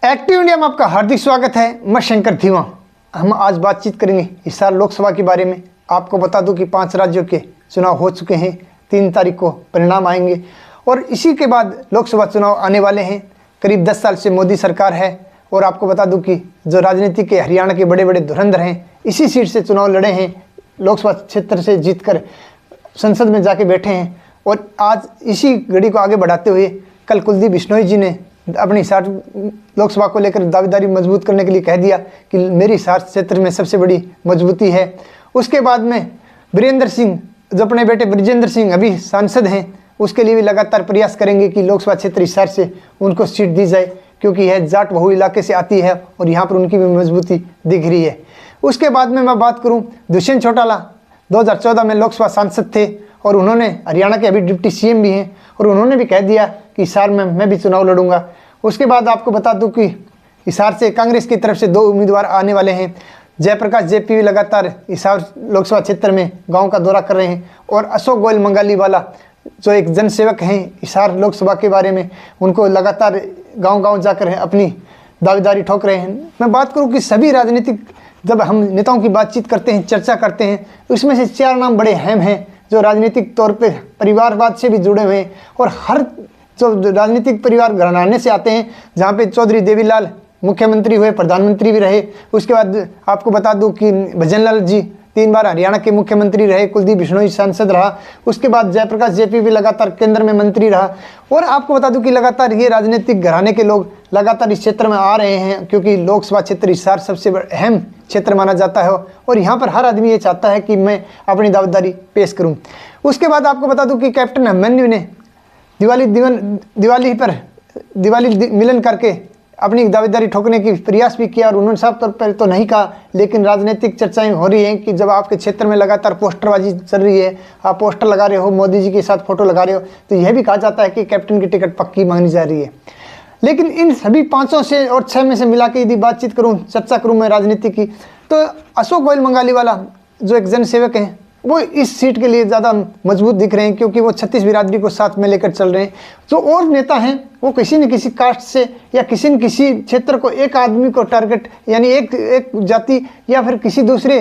Active India में आपका हार्दिक स्वागत है। मैं शंकर थीवा। हम आज बातचीत करेंगे हिसार लोकसभा के बारे में। आपको बता दूं कि 5 राज्यों के चुनाव हो चुके हैं। 3 तारीख को परिणाम आएंगे और इसी के बाद लोकसभा चुनाव आने वाले हैं। करीब 10 साल से मोदी सरकार है और आपको बता दूं कि जो राजनीति के हरियाणा के बड़े बड़े धुरंधर हैं इसी सीट से चुनाव लड़े हैं, लोकसभा क्षेत्र से जीतकर संसद में जाके बैठे हैं। और आज इसी घड़ी को आगे बढ़ाते हुए कल कुलदीप बिश्नोई जी ने अपनी हिसार लोकसभा को लेकर दावेदारी मजबूत करने के लिए कह दिया कि मेरी हिसार क्षेत्र में सबसे बड़ी मजबूती है। उसके बाद में वीरेंद्र सिंह, जो अपने बेटे ब्रिजेंद्र सिंह अभी सांसद हैं, उसके लिए भी लगातार प्रयास करेंगे कि लोकसभा क्षेत्र हिसार से उनको सीट दी जाए, क्योंकि यह जाट बहु इलाके से आती है और यहाँ पर उनकी भी मजबूती दिख रही है। उसके बाद में मैं बात करूँ, दुष्यंत चौटाला 2014 में लोकसभा सांसद थे और उन्होंने हरियाणा के अभी डिप्टी सीएम भी हैं और उन्होंने भी कह दिया कि हिसार में मैं भी चुनाव लड़ूंगा। उसके बाद आपको बता दूं कि हिसार से कांग्रेस की तरफ से 2 उम्मीदवार आने वाले हैं। जयप्रकाश जेपी लगातार हिसार लोकसभा क्षेत्र में गांव का दौरा कर रहे हैं और अशोक गोयल मंगाली वाला जो एक जनसेवक हैं हिसार लोकसभा के बारे में, उनको लगातार गाँव जाकर अपनी दावेदारी ठोक रहे हैं। मैं बात करूँ कि सभी राजनीतिक जब हम नेताओं की बातचीत करते हैं, चर्चा करते हैं, उसमें से 4 नाम बड़े अहम हैं जो राजनीतिक तौर पे परिवारवाद से भी जुड़े हुए हैं और हर जो राजनीतिक परिवार घराने से आते हैं, जहाँ पे चौधरी देवीलाल मुख्यमंत्री हुए, प्रधानमंत्री भी रहे। उसके बाद आपको बता दूं कि भजनलाल जी 3 बार हरियाणा के मुख्यमंत्री रहे, कुलदीप बिश्नोई सांसद रहा। उसके बाद जयप्रकाश जेपी भी लगातार केंद्र में मंत्री रहा। और आपको बता दूं कि लगातार ये राजनीतिक घराने के लोग लगातार इस क्षेत्र में आ रहे हैं, क्योंकि लोकसभा क्षेत्र हिसार सबसे अहम क्षेत्र माना जाता है और यहाँ पर हर आदमी ये चाहता है कि मैं अपनी दावेदारी पेश करूँ। उसके बाद आपको बता दूं कि कैप्टन अभिमन्यु ने दिवाली मिलन करके अपनी दावेदारी ठोकने की प्रयास भी किया और उन्होंने साफ तौर पर तो नहीं कहा, लेकिन राजनीतिक चर्चाएं हो रही हैं कि जब आपके क्षेत्र में लगातार पोस्टरबाजी चल रही है, आप पोस्टर लगा रहे हो, मोदी जी के साथ फोटो लगा रहे हो, तो यह भी कहा जाता है कि कैप्टन की टिकट पक्की मांगी जा रही है। लेकिन इन सभी 5 से और 6 में से मिला के यदि बातचीत करूँ, चर्चा करूँ मैं राजनीति की, तो अशोक गोयल मंगाली वाला जो एक जनसेवक हैं वो इस सीट के लिए ज़्यादा मजबूत दिख रहे हैं, क्योंकि वो 36 बिरादरी को साथ में लेकर चल रहे हैं। जो और नेता हैं वो किसी न किसी कास्ट से या किसी न किसी क्षेत्र को, एक आदमी को टारगेट, यानी एक जाति या फिर किसी दूसरे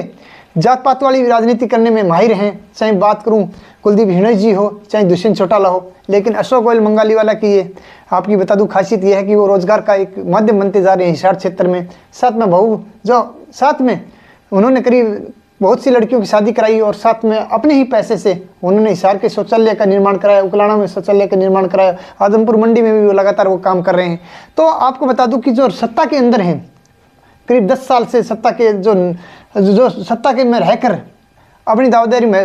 जात पात वाली राजनीति करने में माहिर हैं। चाहे बात करूं कुलदीप बिश्नोई जी हो, चाहे दुष्यंत चौटाला हो, लेकिन अशोक गोयल मंगाली वाला की ये आपकी बता दूं खासियत ये है कि वो रोजगार का एक माध्यम बनते जा रहे हैं हिसार क्षेत्र में। साथ में उन्होंने करीब बहुत सी लड़कियों की शादी कराई और साथ में अपने ही पैसे से उन्होंने हिसार के शौचालय का निर्माण कराया, उकलाना में शौचालय का निर्माण कराया, आदमपुर मंडी में भी लगातार वो काम कर रहे हैं। तो आपको बता दूं कि जो सत्ता के अंदर हैं, करीब 10 साल से सत्ता के जो सत्ता के में रहकर अपनी दावेदारी में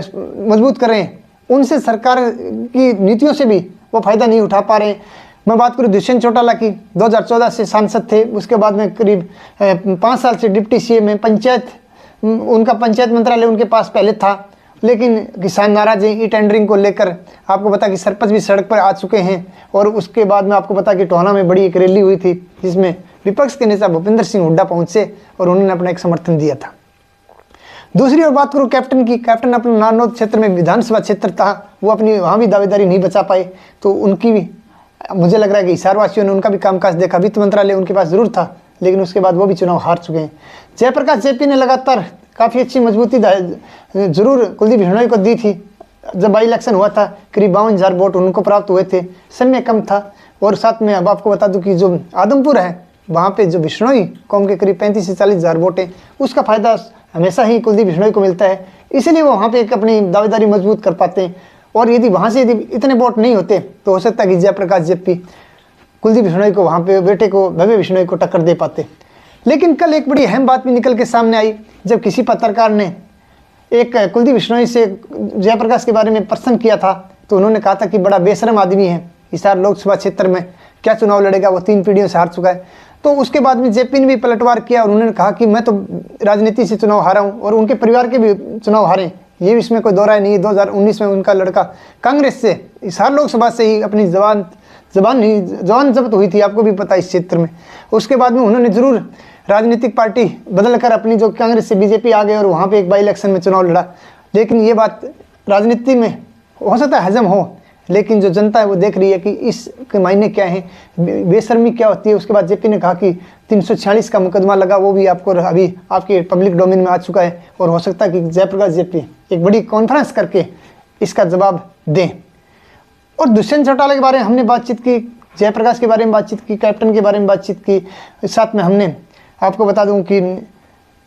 मजबूत कर रहे हैं, उनसे सरकार की नीतियों से भी वो फायदा नहीं उठा पा रहे हैं। मैं बात करूँ दुष्यंत चौटाला की, 2014 से सांसद थे, उसके बाद में करीब 5 साल से डिप्टी सीएम में, उनका पंचायत मंत्रालय उनके पास पहले था, लेकिन किसान नाराज हैं ई टेंडरिंग को लेकर। आपको बता कि सरपंच भी सड़क पर आ चुके हैं और उसके बाद में आपको बता कि टोहाना में बड़ी एक रैली हुई थी जिसमें विपक्ष के नेता भूपेंद्र सिंह हुड्डा पहुंचे और उन्होंने अपना एक समर्थन दिया था। दूसरी ओर बात करूँ कैप्टन की, कैप्टन अपने नारनौल क्षेत्र में विधानसभा क्षेत्र था, वो अपनी वहाँ भी दावेदारी नहीं बचा पाए, तो उनकी भी मुझे लग रहा है कि हिसार वासियों ने उनका भी कामकाज देखा। वित्त मंत्रालय उनके पास जरूर था, लेकिन उसके बाद वो भी चुनाव हार चुके हैं। जयप्रकाश जेपी ने लगातार काफ़ी अच्छी मजबूती जरूर कुलदीप बिश्नोई को दी थी। जब बाई इलेक्शन हुआ था करीब 52,000 वोट उनको प्राप्त हुए थे, समय कम था। और साथ में अब आपको बता दूं कि जो आदमपुर है वहाँ पे जो बिश्नोई कौम के करीब 35 से 40,000 वोट है, उसका फायदा हमेशा ही कुलदीप बिश्नोई को मिलता है, इसलिए वो वहाँ पे एक अपनी दावेदारी मजबूत कर पाते हैं। और यदि वहाँ से यदि इतने वोट नहीं होते तो हो सकता है कि जयप्रकाश जेपी कुलदीप बिश्नोई को वहाँ पे बेटे को भव्य बिश्नोई को टक्कर दे पाते। लेकिन कल एक बड़ी अहम बात भी निकल के सामने आई, जब किसी पत्रकार ने एक कुलदीप बिश्नोई से जयप्रकाश के बारे में प्रश्न किया था, तो उन्होंने कहा था कि बड़ा बेशरम आदमी है, हिसार लोकसभा क्षेत्र में क्या चुनाव लड़ेगा, वो 3 पीढ़ियों से हार चुका है। तो उसके बाद में जेपी ने भी पलटवार किया और उन्होंने कहा कि मैं तो राजनीति से चुनाव हारा हूँ और उनके परिवार के भी चुनाव हारे, ये इसमें कोई दो राय नहीं है। 2019 में उनका लड़का कांग्रेस से हिसार लोकसभा से ही अपनी जबान जब्त हुई थी, आपको भी पता है इस क्षेत्र में। उसके बाद में उन्होंने जरूर राजनीतिक पार्टी बदलकर अपनी जो कांग्रेस से बीजेपी आ गए और वहाँ पे एक बाई इलेक्शन में चुनाव लड़ा। लेकिन ये बात राजनीति में हो सकता है हजम हो, लेकिन जो जनता है वो देख रही है कि इसके मायने क्या है, बेशर्मी क्या होती है। उसके बाद जेपी ने कहा कि 346 का मुकदमा लगा, वो भी आपको अभी आपके पब्लिक डोमेन में आ चुका है और हो सकता है कि जयप्रकाश जेपी एक बड़ी कॉन्फ्रेंस करके इसका जवाब दें। और दुष्यंत चौटाला के बारे में हमने बातचीत की, जयप्रकाश के बारे में बातचीत की, कैप्टन के बारे में बातचीत की, साथ में हमने आपको बता दूं कि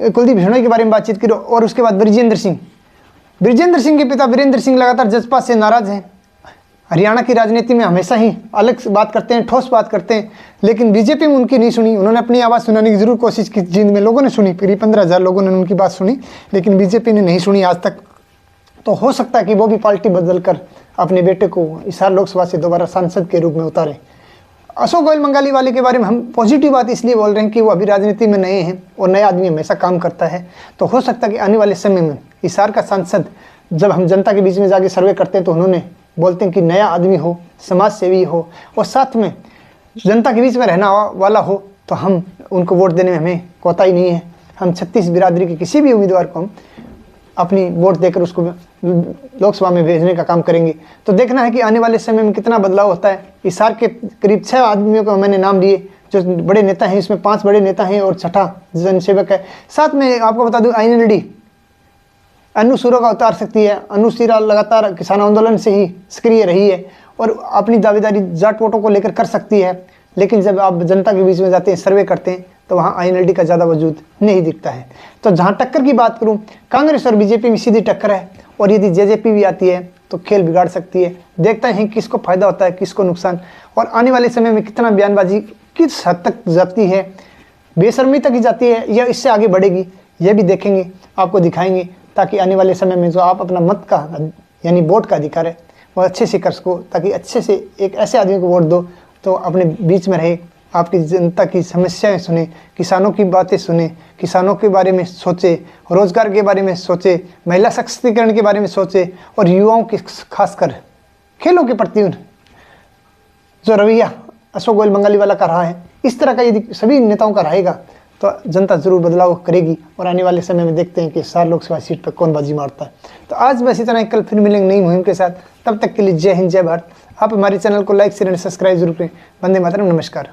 कुलदीप बिश्नोई के बारे में बातचीत की। और उसके बाद ब्रिजेंद्र सिंह के पिता वीरेंद्र सिंह लगातार जजपा से नाराज हैं। हरियाणा की राजनीति में हमेशा ही अलग बात करते हैं, ठोस बात करते हैं, लेकिन बीजेपी में उनकी नहीं सुनी। उन्होंने अपनी आवाज़ सुनाने की जरूर कोशिश की, जींद में लोगों ने सुनी, करीब 15,000 लोगों ने उनकी बात सुनी, लेकिन बीजेपी ने नहीं सुनी आज तक। तो हो सकता है कि वो भी पार्टी बदलकर अपने बेटे को हिसार लोकसभा से दोबारा सांसद के रूप में उतारें। अशोक गोयल मंगाली वाले के बारे में हम पॉजिटिव बात इसलिए बोल रहे हैं कि वो अभी राजनीति में नए हैं और नया आदमी हमेशा काम करता है। तो हो सकता है कि आने वाले समय में हिसार का सांसद, जब हम जनता के बीच में जाके सर्वे करते हैं तो उन्होंने बोलते हैं कि नया आदमी हो, समाज सेवी हो और साथ में जनता के बीच में रहना वाला हो, तो हम उनको वोट देने में हमें कोताही नहीं है। हम 36 बिरादरी के किसी भी उम्मीदवार को हम अपनी वोट देकर उसको लोकसभा में भेजने का काम करेंगे। तो देखना है कि आने वाले समय में कितना बदलाव होता है। हिसार के करीब 6 आदमियों को मैंने नाम दिए जो बड़े नेता हैं, इसमें 5 बड़े नेता हैं और 6ठा जनसेवक है। साथ में आपको बता दूं INLD अनु सूरा का उतार सकती है। अनु सूरा लगातार किसान आंदोलन से ही सक्रिय रही है और अपनी दावेदारी जाट वोटों को लेकर कर सकती है, लेकिन जब आप जनता के बीच में जाते हैं, सर्वे करते हैं, तो वहाँ INLD का ज़्यादा वजूद नहीं दिखता है। तो जहाँ टक्कर की बात करूँ, कांग्रेस और बीजेपी में सीधी टक्कर है और यदि जेजेपी भी आती है तो खेल बिगाड़ सकती है। देखते हैं किसको फायदा होता है, किसको नुकसान, और आने वाले समय में कितना बयानबाजी किस हद तक जाती है, बेशर्मी तक ही जाती है या इससे आगे बढ़ेगी, यह भी देखेंगे, आपको दिखाएंगे, ताकि आने वाले समय में जो आप अपना मत का यानी वोट का अधिकार है वो अच्छे से कर सको, ताकि अच्छे से एक ऐसे आदमी को वोट दो तो अपने बीच में रहे, आपकी जनता की समस्याएं सुने, किसानों की बातें सुने, किसानों के बारे में सोचे, रोजगार के बारे में सोचे, महिला सशक्तिकरण के बारे में सोचे और युवाओं के खासकर खेलों के प्रति जो रवैया अशोक गोयल मंगाली वाला का रहा है, इस तरह का यदि सभी नेताओं का रहेगा तो जनता जरूर बदलाव करेगी। और आने वाले समय में देखते हैं कि हिसार लोकसभा सीट पर कौन बाजी मारता है। तो आज बस इतना ही, कल फिर मिलेंगे नई मुहिम के साथ। तब तक के लिए जय हिंद, जय भारत। आप हमारे चैनल को लाइक शेयर एंड सब्सक्राइब जरूर करें। वंदे मातरम, नमस्कार।